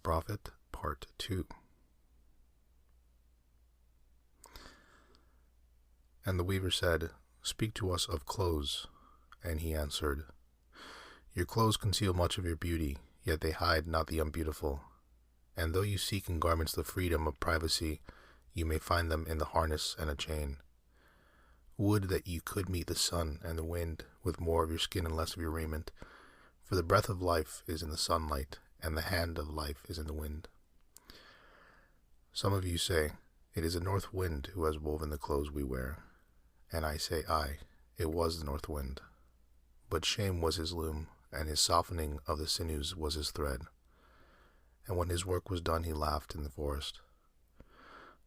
Prophet, Part 2. And the weaver said, Speak to us of clothes. And he answered, Your clothes conceal much of your beauty, yet they hide not the unbeautiful. And though you seek in garments the freedom of privacy, you may find them in the harness and a chain. Would that you could meet the sun and the wind with more of your skin and less of your raiment, for the breath of life is in the sunlight, and the hand of life is in the wind. Some of you say, It is a north wind who has woven the clothes we wear. And I say, Aye, it was the north wind. But shame was his loom, and his softening of the sinews was his thread. And when his work was done, he laughed in the forest.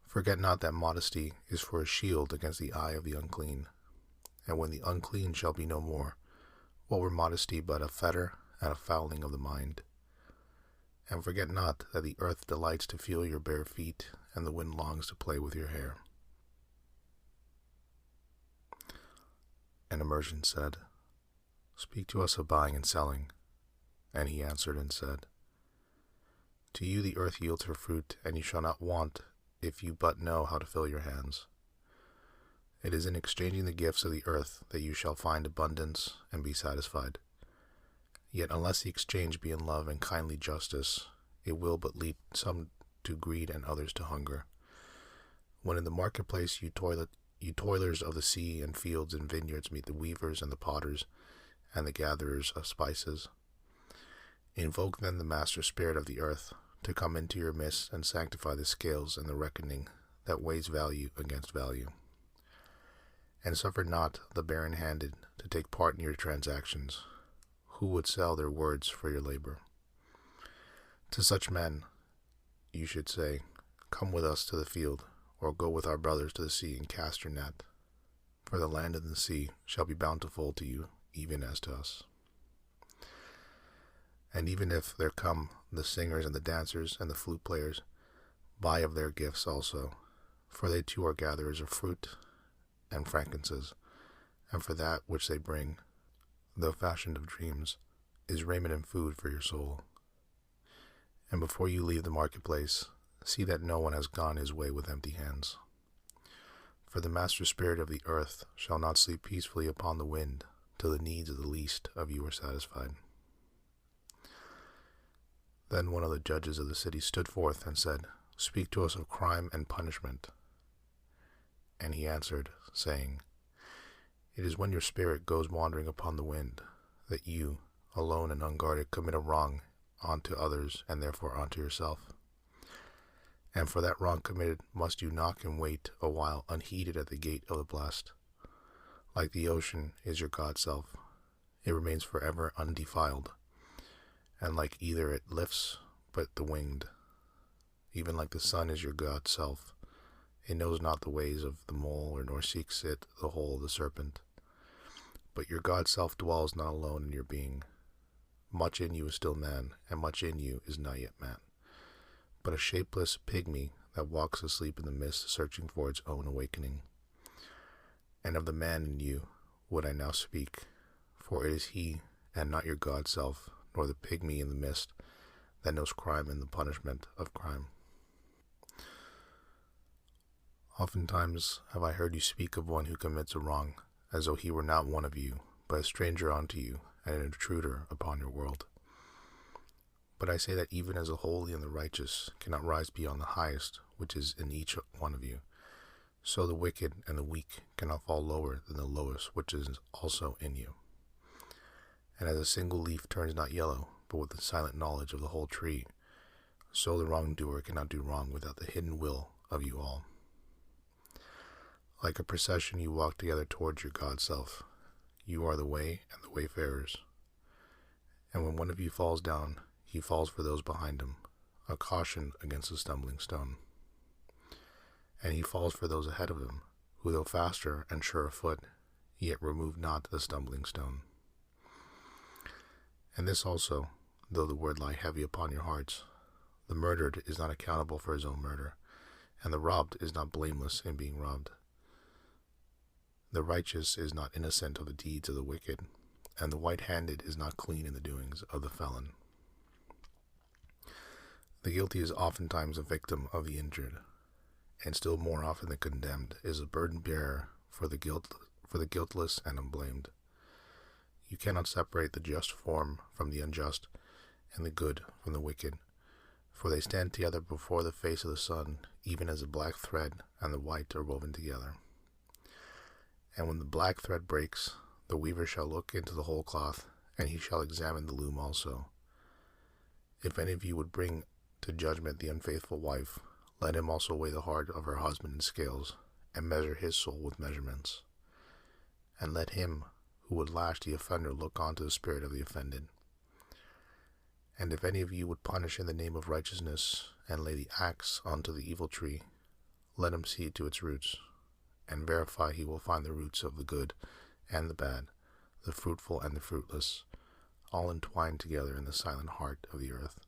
Forget not that modesty is for a shield against the eye of the unclean. And when the unclean shall be no more, what were modesty but a fetter and a fouling of the mind? And forget not that the earth delights to feel your bare feet, and the wind longs to play with your hair. And Immersion said, Speak to us of buying and selling. And he answered and said, To you the earth yields her fruit, and you shall not want if you but know how to fill your hands. It is in exchanging the gifts of the earth that you shall find abundance and be satisfied. Yet unless the exchange be in love and kindly justice, it will but lead some to greed and others to hunger. When in the marketplace you toilers of the sea and fields and vineyards meet the weavers and the potters and the gatherers of spices, invoke then the master spirit of the earth to come into your midst and sanctify the scales and the reckoning that weighs value against value. And suffer not the barren-handed to take part in your transactions, who would sell their words for your labor. To such men you should say, Come with us to the field, or go with our brothers to the sea and cast your net, for the land and the sea shall be bountiful to you, even as to us. And even if there come the singers and the dancers and the flute players, buy of their gifts also, for they too are gatherers of fruit and frankincense, and for that which they bring, though fashioned of dreams, is raiment and food for your soul. And before you leave the marketplace, see that no one has gone his way with empty hands. For the master spirit of the earth shall not sleep peacefully upon the wind, till the needs of the least of you are satisfied. Then one of the judges of the city stood forth and said, Speak to us of crime and punishment. And he answered, saying, It is when your spirit goes wandering upon the wind, that you, alone and unguarded, commit a wrong unto others, and therefore unto yourself. And for that wrong committed must you knock and wait a while unheeded at the gate of the blessed. Like the ocean is your God self, it remains forever undefiled, and like either it lifts but the winged. Even like the sun is your God self, it knows not the ways of the mole, or nor seeks it the hole of the serpent. But your God self dwells not alone in your being. Much in you is still man, and much in you is not yet man, but a shapeless pygmy that walks asleep in the mist, searching for its own awakening. And of the man in you would I now speak, for it is he, and not your God self, nor the pygmy in the mist, that knows crime and the punishment of crime. Oftentimes have I heard you speak of one who commits a wrong, as though he were not one of you, but a stranger unto you, and an intruder upon your world. But I say that even as the holy and the righteous cannot rise beyond the highest which is in each one of you, so the wicked and the weak cannot fall lower than the lowest which is also in you. And as a single leaf turns not yellow, but with the silent knowledge of the whole tree, so the wrongdoer cannot do wrong without the hidden will of you all. Like a procession you walk together towards your God self. You are the way and the wayfarers. And when one of you falls down, he falls for those behind him, a caution against a stumbling stone. And he falls for those ahead of him, who though faster and sure of foot, yet remove not the stumbling stone. And this also, though the word lie heavy upon your hearts, the murdered is not accountable for his own murder, and the robbed is not blameless in being robbed. The righteous is not innocent of the deeds of the wicked, and the white-handed is not clean in the doings of the felon. The guilty is oftentimes a victim of the injured, and still more often the condemned is a burden bearer for the guiltless and unblamed. You cannot separate the just form from the unjust, and the good from the wicked, for they stand together before the face of the sun, even as the black thread and the white are woven together. And when the black thread breaks, the weaver shall look into the whole cloth, and he shall examine the loom also. If any of you would bring to judgment the unfaithful wife, let him also weigh the heart of her husband in scales, and measure his soul with measurements. And let him who would lash the offender look on to the spirit of the offended. And if any of you would punish in the name of righteousness, and lay the axe onto the evil tree, let him see to its roots, and verify he will find the roots of the good and the bad, the fruitful and the fruitless, all entwined together in the silent heart of the earth.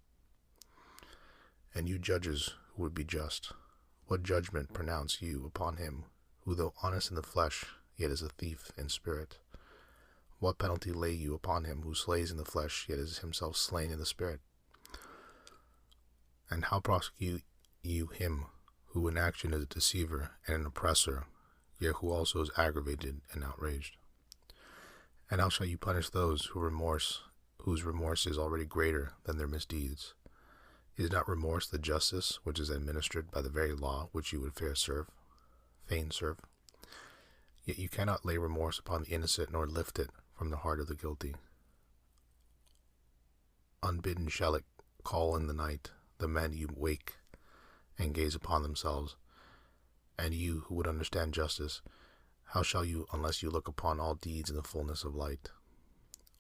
And you judges who would be just, what judgment pronounce you upon him who, though honest in the flesh, yet is a thief in spirit? What penalty lay you upon him who slays in the flesh, yet is himself slain in the spirit? And how prosecute you him who in action is a deceiver and an oppressor, yet who also is aggravated and outraged? And how shall you punish those whose remorse is already greater than their misdeeds? Is not remorse the justice which is administered by the very law which you would fain serve? Yet you cannot lay remorse upon the innocent, nor lift it from the heart of the guilty. Unbidden shall it call in the night the men you wake and gaze upon themselves. And you who would understand justice, how shall you unless you look upon all deeds in the fullness of light?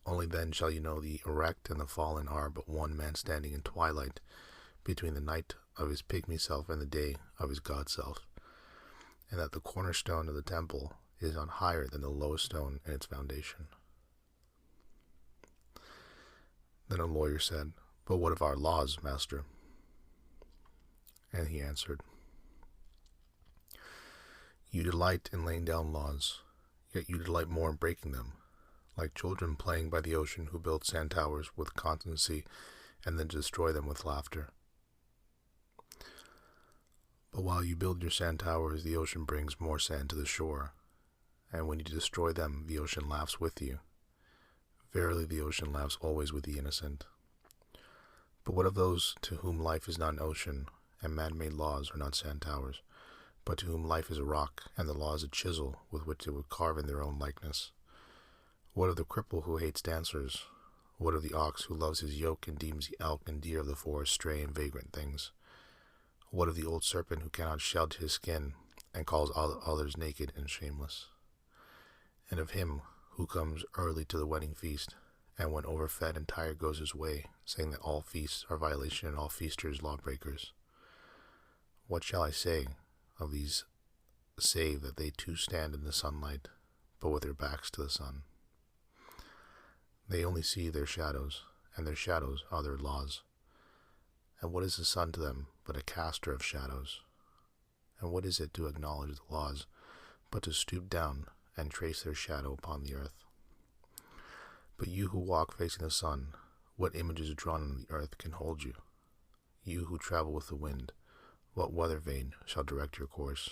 Only then shall you know the erect and the fallen are but one man standing in twilight between the night of his pygmy self and the day of his God self, and that the cornerstone of the temple is not higher than the lowest stone in its foundation. Then a lawyer said, "But what of our laws, master?" And he answered, "You delight in laying down laws, yet you delight more in breaking them, like children playing by the ocean who build sand towers with constancy and then destroy them with laughter. But while you build your sand towers, the ocean brings more sand to the shore, and when you destroy them, the ocean laughs with you. Verily, the ocean laughs always with the innocent. But what of those to whom life is not an ocean, and man-made laws are not sand towers, but to whom life is a rock, and the law is a chisel with which they would carve in their own likeness? What of the cripple who hates dancers? What of the ox who loves his yoke and deems the elk and deer of the forest stray and vagrant things? What of the old serpent who cannot shed his skin, and calls all others naked and shameless? And of him who comes early to the wedding feast, and when overfed and tired goes his way, saying that all feasts are violation and all feasters lawbreakers? What shall I say of these, save that they too stand in the sunlight, but with their backs to the sun? They only see their shadows, and their shadows are their laws. And what is the sun to them but a caster of shadows? And what is it to acknowledge the laws but to stoop down and trace their shadow upon the earth? But you who walk facing the sun, what images drawn on the earth can hold you? You who travel with the wind, what weather vane shall direct your course?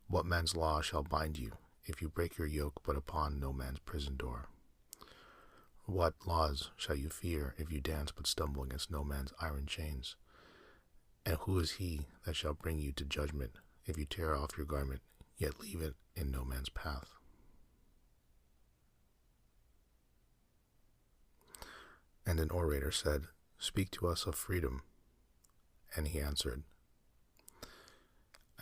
What man's law shall bind you, if you break your yoke but upon no man's prison door? What laws shall you fear, if you dance but stumble against no man's iron chains? And who is he that shall bring you to judgment, if you tear off your garment, yet leave it in no man's path? And an orator said, "Speak to us of freedom." And he answered,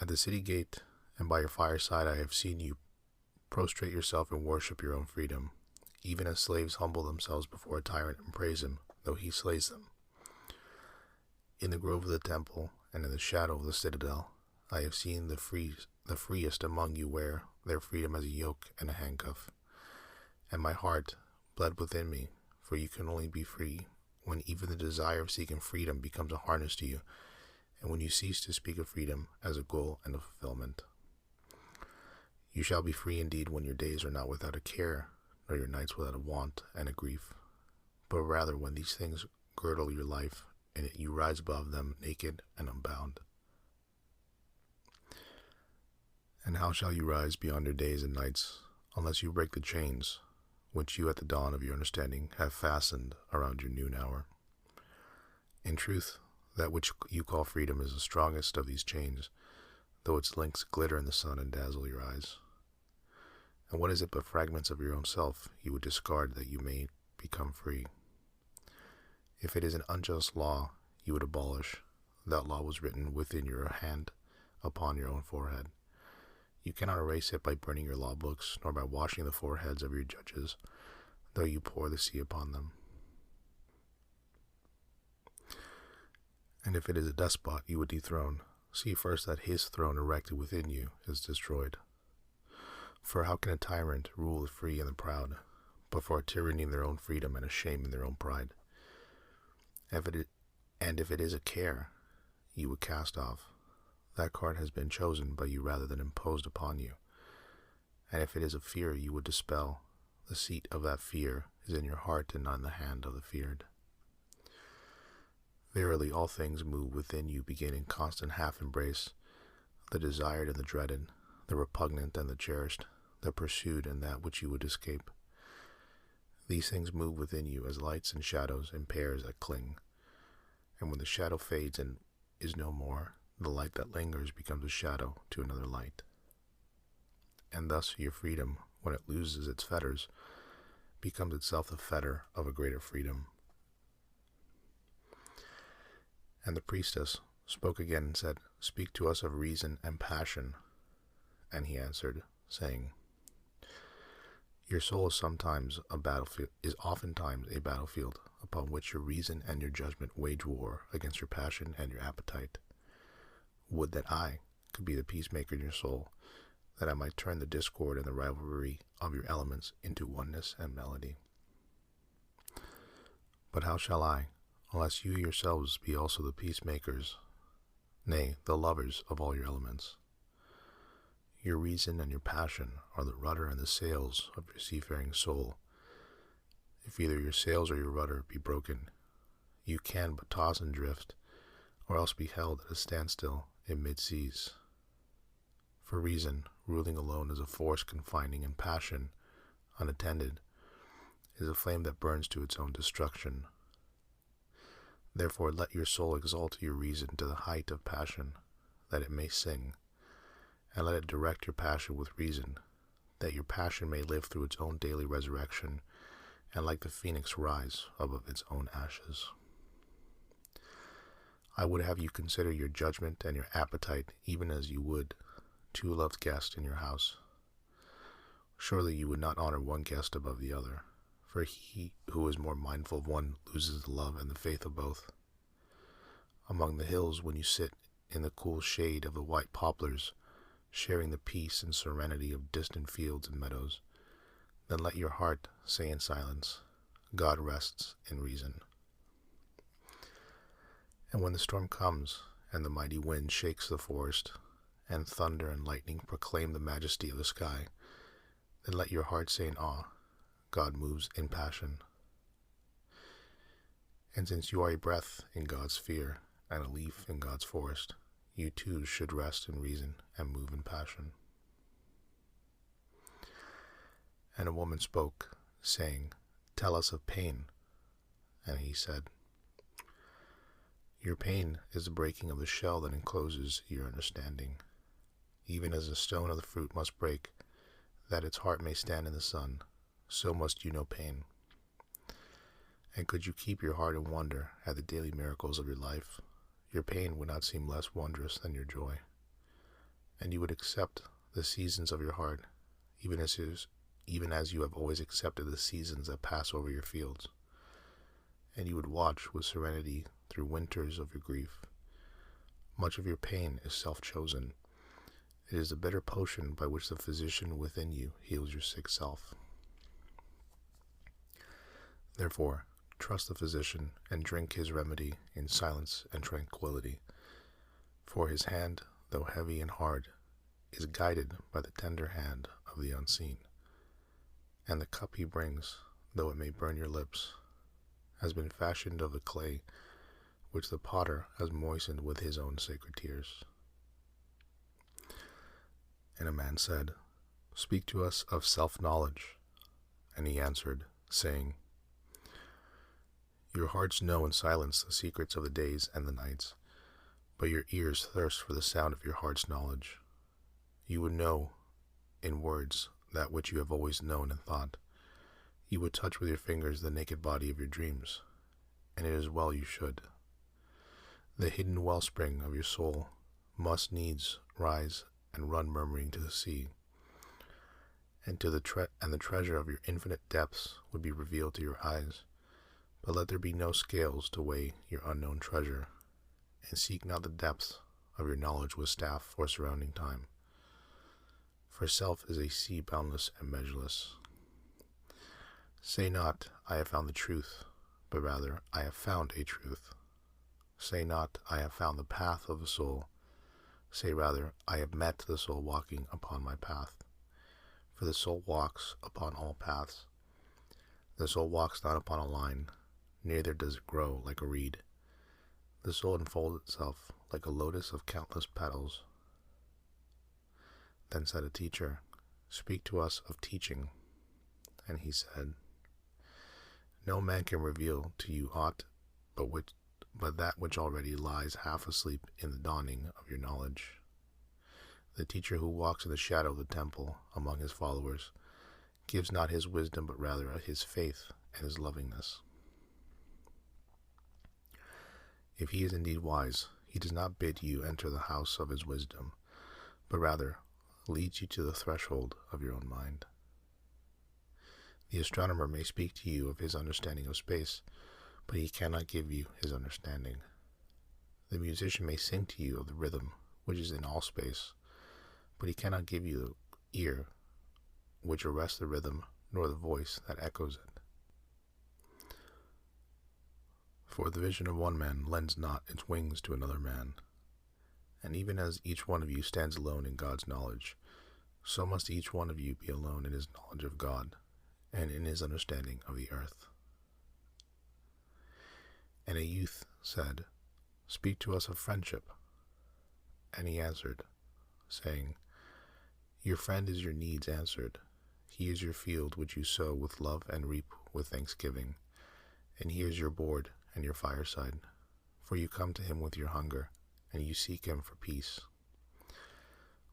"At the city gate and by your fireside I have seen you prostrate yourself and worship your own freedom, even as slaves humble themselves before a tyrant and praise him, though he slays them. In the grove of the temple and in the shadow of the citadel, I have seen the freest among you wear their freedom as a yoke and a handcuff. And my heart bled within me, for you can only be free when even the desire of seeking freedom becomes a harness to you, and when you cease to speak of freedom as a goal and a fulfillment. You shall be free indeed when your days are not without a care, nor your nights without a want and a grief, but rather when these things girdle your life, in it you rise above them naked and unbound. And how shall you rise beyond your days and nights, unless you break the chains which you at the dawn of your understanding have fastened around your noon hour? In truth, that which you call freedom is the strongest of these chains, though its links glitter in the sun and dazzle your eyes. And what is it but fragments of your own self you would discard that you may become free? If it is an unjust law you would abolish, that law was written within your hand upon your own forehead. You cannot erase it by burning your law books, nor by washing the foreheads of your judges, though you pour the sea upon them. And if it is a despot you would dethrone, see first that his throne erected within you is destroyed. For how can a tyrant rule the free and the proud, but for a tyranny in their own freedom and a shame in their own pride? And if it is a care you would cast off, that card has been chosen by you rather than imposed upon you. And if it is a fear you would dispel, the seat of that fear is in your heart and not in the hand of the feared. Verily all things move within you begin in constant half-embrace, the desired and the dreaded, the repugnant and the cherished, the pursued and that which you would escape. These things move within you as lights and shadows in pairs that cling, and when the shadow fades and is no more, the light that lingers becomes a shadow to another light. And thus your freedom, when it loses its fetters, becomes itself the fetter of a greater freedom. And the priestess spoke again and said, Speak to us of reason and passion. And he answered, saying, Your soul is oftentimes a battlefield upon which your reason and your judgment wage war against your passion and your appetite. Would that I could be the peacemaker in your soul, that I might turn the discord and the rivalry of your elements into oneness and melody. But how shall I, unless you yourselves be also the peacemakers, nay, the lovers of all your elements? Your reason and your passion are the rudder and the sails of your seafaring soul. If either your sails or your rudder be broken, you can but toss and drift, or else be held at a standstill in mid-seas. For reason, ruling alone, is a force confining, and passion, unattended, is a flame that burns to its own destruction. Therefore let your soul exalt your reason to the height of passion, that it may sing, and let it direct your passion with reason, that your passion may live through its own daily resurrection, and like the phoenix rise above its own ashes. I would have you consider your judgment and your appetite even as you would two loved guests in your house. Surely you would not honor one guest above the other, for he who is more mindful of one loses the love and the faith of both. Among the hills, when you sit in the cool shade of the white poplars, sharing the peace and serenity of distant fields and meadows, then let your heart say in silence, God rests in reason. And when the storm comes, and the mighty wind shakes the forest, and thunder and lightning proclaim the majesty of the sky, then let your heart say in awe, God moves in passion. And since you are a breath in God's sphere, and a leaf in God's forest, you too should rest in reason and move in passion. And a woman spoke, saying, Tell us of pain. And he said, Your pain is the breaking of the shell that encloses your understanding, even as the stone of the fruit must break, that its heart may stand in the sun, so must you know pain. And could you keep your heart in wonder at the daily miracles of your life, your pain would not seem less wondrous than your joy, and you would accept the seasons of your heart, even as you have always accepted the seasons that pass over your fields, and you would watch with serenity through winters of your grief. Much of your pain is self-chosen. It is the bitter potion by which the physician within you heals your sick self. Therefore, trust the physician and drink his remedy in silence and tranquility, for his hand, though heavy and hard, is guided by the tender hand of the unseen, and the cup he brings, though it may burn your lips, has been fashioned of the clay which the potter has moistened with his own sacred tears. And a man said, Speak to us of self-knowledge. And he answered, saying, Your hearts know in silence the secrets of the days and the nights, but your ears thirst for the sound of your heart's knowledge. You would know in words that which you have always known in thought. You would touch with your fingers the naked body of your dreams, and it is well you should. The hidden wellspring of your soul must needs rise and run murmuring to the sea, and the treasure of your infinite depths would be revealed to your eyes. But let there be no scales to weigh your unknown treasure, and seek not the depths of your knowledge with staff or surrounding time. For self is a sea boundless and measureless. Say not, I have found the truth, but rather, I have found a truth. Say not, I have found the path of the soul. Say rather, I have met the soul walking upon my path. For the soul walks upon all paths. The soul walks not upon a line, neither does it grow like a reed. The soul unfolds itself like a lotus of countless petals. Then said a teacher, Speak to us of teaching. And he said, No man can reveal to you aught but that which already lies half asleep in the dawning of your knowledge. The teacher who walks in the shadow of the temple among his followers gives not his wisdom, but rather his faith and his lovingness. If he is indeed wise, he does not bid you enter the house of his wisdom, but rather leads you to the threshold of your own mind. The astronomer may speak to you of his understanding of space, but he cannot give you his understanding. The musician may sing to you of the rhythm which is in all space, but he cannot give you the ear which arrests the rhythm, nor the voice that echoes it. For the vision of one man lends not its wings to another man. And even as each one of you stands alone in God's knowledge, so must each one of you be alone in his knowledge of God, and in his understanding of the earth. And a youth said, Speak to us of friendship. And he answered, saying, Your friend is your needs answered. He is your field which you sow with love and reap with thanksgiving. And he is your board and your fireside. For you come to him with your hunger, and you seek him for peace.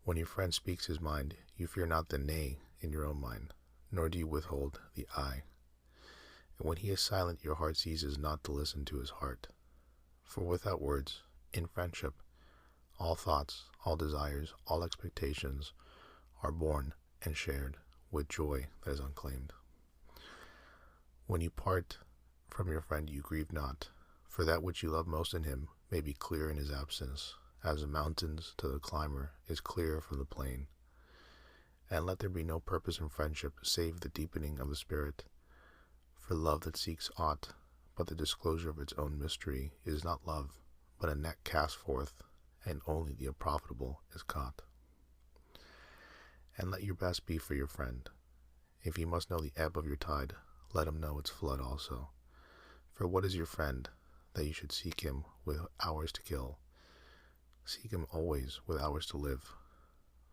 When your friend speaks his mind, you fear not the nay in your own mind, nor do you withhold the I. And when he is silent, your heart ceases not to listen to his heart. For without words, in friendship, all thoughts, all desires, all expectations are born and shared with joy that is unclaimed. When you part from your friend, you grieve not, for that which you love most in him may be clear in his absence, as the mountains to the climber is clear from the plain. And let there be no purpose in friendship save the deepening of the spirit. For love that seeks aught but the disclosure of its own mystery is not love, but a net cast forth, and only the unprofitable is caught. And let your best be for your friend. If he must know the ebb of your tide, let him know its flood also. For what is your friend, that you should seek him with hours to kill? Seek him always with hours to live,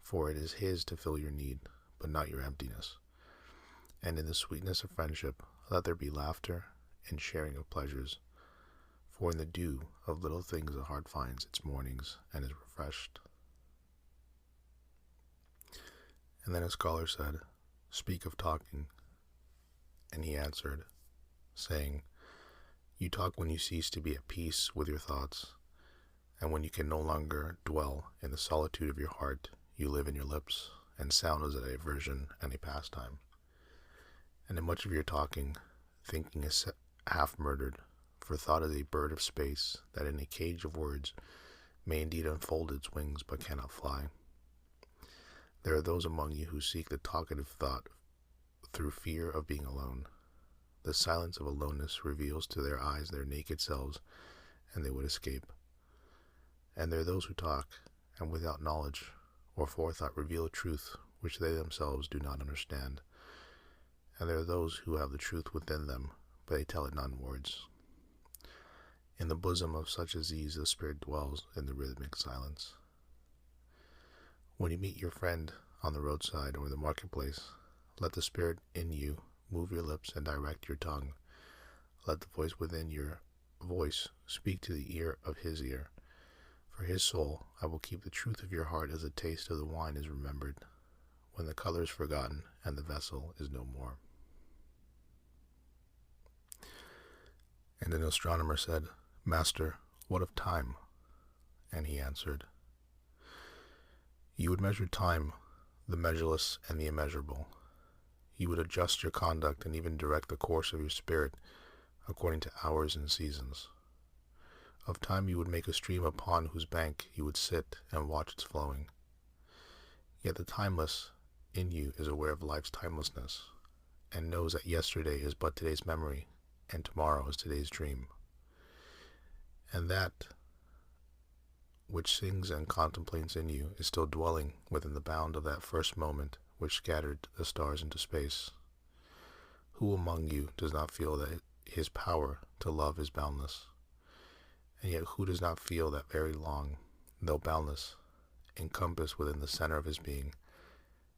for it is his to fill your need, but not your emptiness. And in the sweetness of friendship, let there be laughter and sharing of pleasures, for in the dew of little things the heart finds its mornings and is refreshed. And then a scholar said, Speak of talking. And he answered, saying, You talk when you cease to be at peace with your thoughts, and when you can no longer dwell in the solitude of your heart, you live in your lips, and sound is a diversion and a pastime. And in much of your talking, thinking is half murdered, for thought is a bird of space that in a cage of words may indeed unfold its wings but cannot fly. There are those among you who seek the talkative thought through fear of being alone. The silence of aloneness reveals to their eyes their naked selves, and they would escape. And there are those who talk, and without knowledge or forethought reveal a truth which they themselves do not understand. And there are those who have the truth within them, but they tell it not in words. In the bosom of such as these, the spirit dwells in the rhythmic silence. When you meet your friend on the roadside or the marketplace, let the spirit in you move your lips and direct your tongue. Let the voice within your voice speak to the ear of his ear. For his soul, I will keep the truth of your heart as the taste of the wine is remembered, when the color is forgotten and the vessel is no more. And an astronomer said, Master, what of time? And he answered, You would measure time, the measureless and the immeasurable. You would adjust your conduct and even direct the course of your spirit according to hours and seasons. Of time you would make a stream upon whose bank you would sit and watch its flowing. Yet the timeless in you is aware of life's timelessness, and knows that yesterday is but today's memory, and tomorrow is today's dream. And that which sings and contemplates in you is still dwelling within the bound of that first moment which scattered the stars into space. Who among you does not feel that his power to love is boundless? And yet who does not feel that very long, though boundless, encompassed within the center of his being,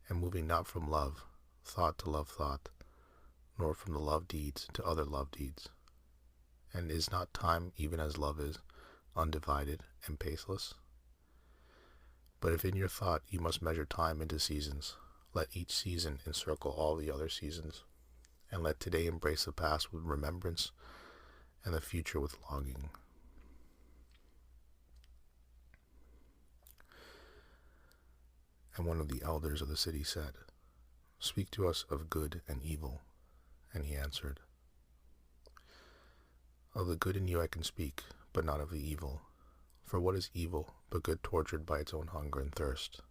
and moving not from love, thought to love thought, nor from the love deeds to other love deeds? And is not time, even as love is, undivided and paceless? But if in your thought you must measure time into seasons, let each season encircle all the other seasons, and let today embrace the past with remembrance and the future with longing. And one of the elders of the city said, Speak to us of good and evil. And he answered, Of the good in you I can speak, but not of the evil. For what is evil but good tortured by its own hunger and thirst?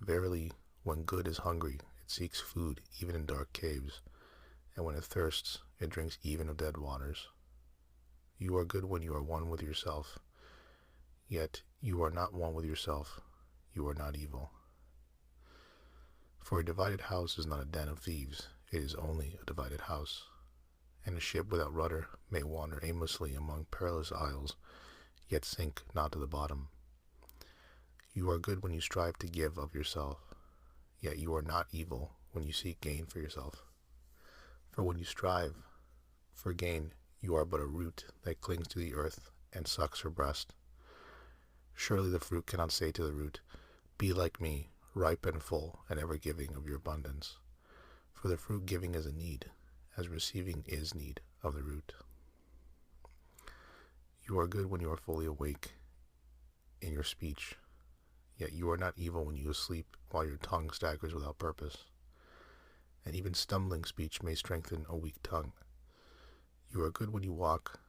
Verily, when good is hungry, it seeks food even in dark caves, and when it thirsts, it drinks even of dead waters. You are good when you are one with yourself, yet you are not one with yourself. You are not evil. For a divided house is not a den of thieves, it is only a divided house. And a ship without rudder may wander aimlessly among perilous isles, yet sink not to the bottom. You are good when you strive to give of yourself, yet you are not evil when you seek gain for yourself. For when you strive for gain, you are but a root that clings to the earth and sucks her breast. Surely the fruit cannot say to the root, Be like me, ripe and full, and ever giving of your abundance. For the fruit giving is a need, as receiving is need of the root. You are good when you are fully awake in your speech, yet you are not evil when you sleep while your tongue staggers without purpose. And even stumbling speech may strengthen a weak tongue. You are good when you walk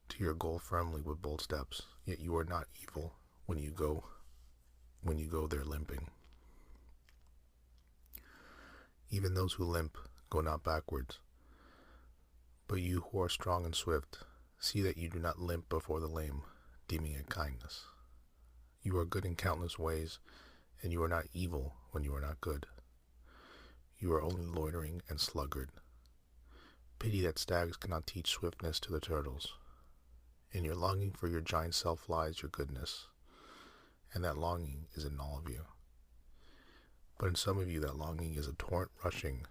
to your goal firmly with bold steps, yet you are not evil when you go there limping. Even those who limp go not backwards, but you who are strong and swift, see that you do not limp before the lame, deeming it kindness. You are good in countless ways, and you are not evil when you are not good. You are only loitering and sluggard. Pity that stags cannot teach swiftness to the turtles. In your longing for your giant self lies your goodness, and that longing is in all of you. But in some of you that longing is a torrent rushing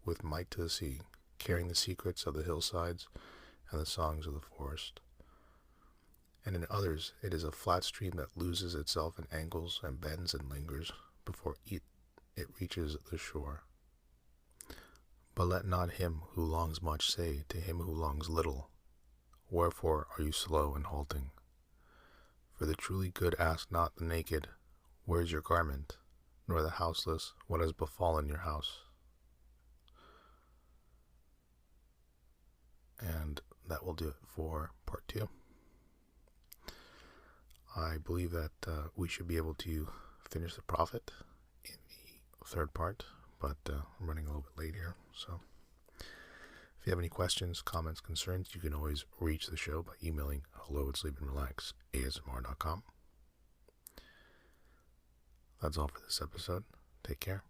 with might to the sea, carrying the secrets of the hillsides and the songs of the forest. And in others it is a flat stream that loses itself in angles and bends and lingers before it reaches the shore. But let not him who longs much say to him who longs little, Wherefore are you slow and halting? For the truly good ask not the naked, Where is your garment? Nor the houseless, What has befallen your house? And that will do it for part 2. I believe that we should be able to finish the prophet in the third part, but I'm running a little bit late here. So if you have any questions, comments, concerns, you can always reach the show by emailing hello@sleepandrelaxasmr.com. That's all for this episode. Take care.